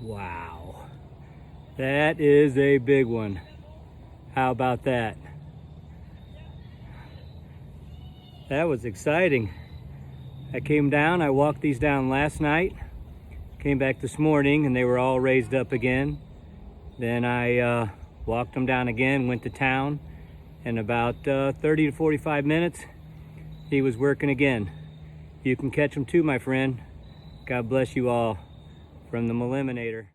Wow, that is a big one. How about that? That was exciting. I came down, I walked these down last night, came back this morning and they were all raised up again. Then I walked them down again, went to town, and about 30 to 45 minutes, he was working again. You can catch them too, my friend. God bless you all from the MOLiminator.